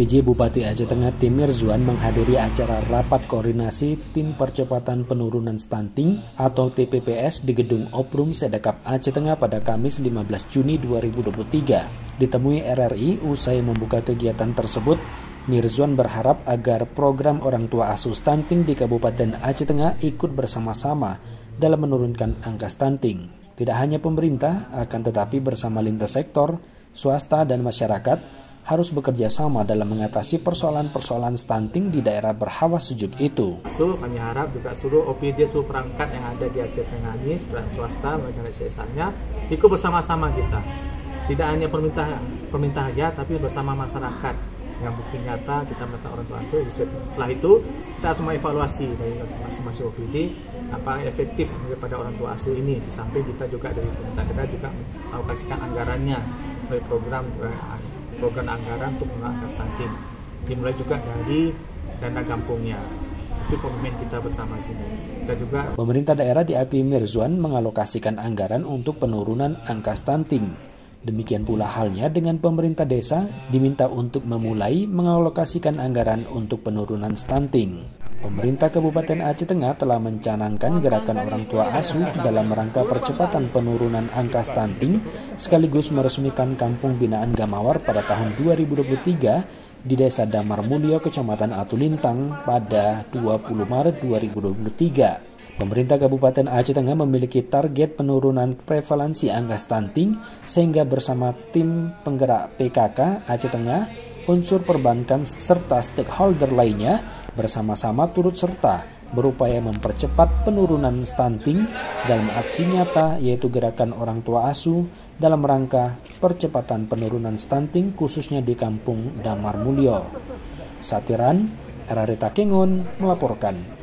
PJ Bupati Aceh Tengah Tim Mirzuan menghadiri acara rapat koordinasi Tim Percepatan Penurunan Stunting atau TPPS di Gedung Oprum Sedekap Aceh Tengah pada Kamis 15 Juni 2023. Ditemui RRI usai membuka kegiatan tersebut, Mirzuan berharap agar program orang tua asuh stunting di Kabupaten Aceh Tengah ikut bersama-sama dalam menurunkan angka stunting. Tidak hanya pemerintah, akan tetapi bersama lintas sektor, swasta dan masyarakat harus bekerja sama dalam mengatasi persoalan-persoalan stunting di daerah berhawa sejuk itu. Kami harap juga seluruh OPD, seluruh perangkat yang ada di Aceh Tengah ini, swasta, dan CSR-nya, ikut bersama-sama kita. Tidak hanya pemerintah saja, tapi bersama masyarakat. Yang bukti nyata kita melakukan orang tua asuh. Setelah itu kita harus mengevaluasi dari masing-masing OPD apa efektif daripada orang tua asuh ini. Di samping kita juga dari pemerintah daerah juga mengalokasikan anggarannya dari program anggaran untuk menangani stunting. Dimulai juga dari dana gampungnya. Itu komitmen kita bersama sini. Kita juga pemerintah daerah diakui Mirzuan mengalokasikan anggaran untuk penurunan angka stunting. Demikian pula halnya dengan pemerintah desa diminta untuk memulai mengalokasikan anggaran untuk penurunan stunting. Pemerintah Kabupaten Aceh Tengah telah mencanangkan gerakan orang tua asuh dalam rangka percepatan penurunan angka stunting sekaligus meresmikan Kampung Binaan Gamawar pada tahun 2023 di Desa Damar Mulyo, Kecamatan Atulintang pada 20 Maret 2023. Pemerintah Kabupaten Aceh Tengah memiliki target penurunan prevalensi angka stunting sehingga bersama tim penggerak PKK Aceh Tengah, unsur perbankan serta stakeholder lainnya bersama-sama turut serta berupaya mempercepat penurunan stunting dalam aksi nyata yaitu gerakan orang tua asuh dalam rangka percepatan penurunan stunting khususnya di Kampung Damar Mulyo. Satiran, RRI Takengon melaporkan.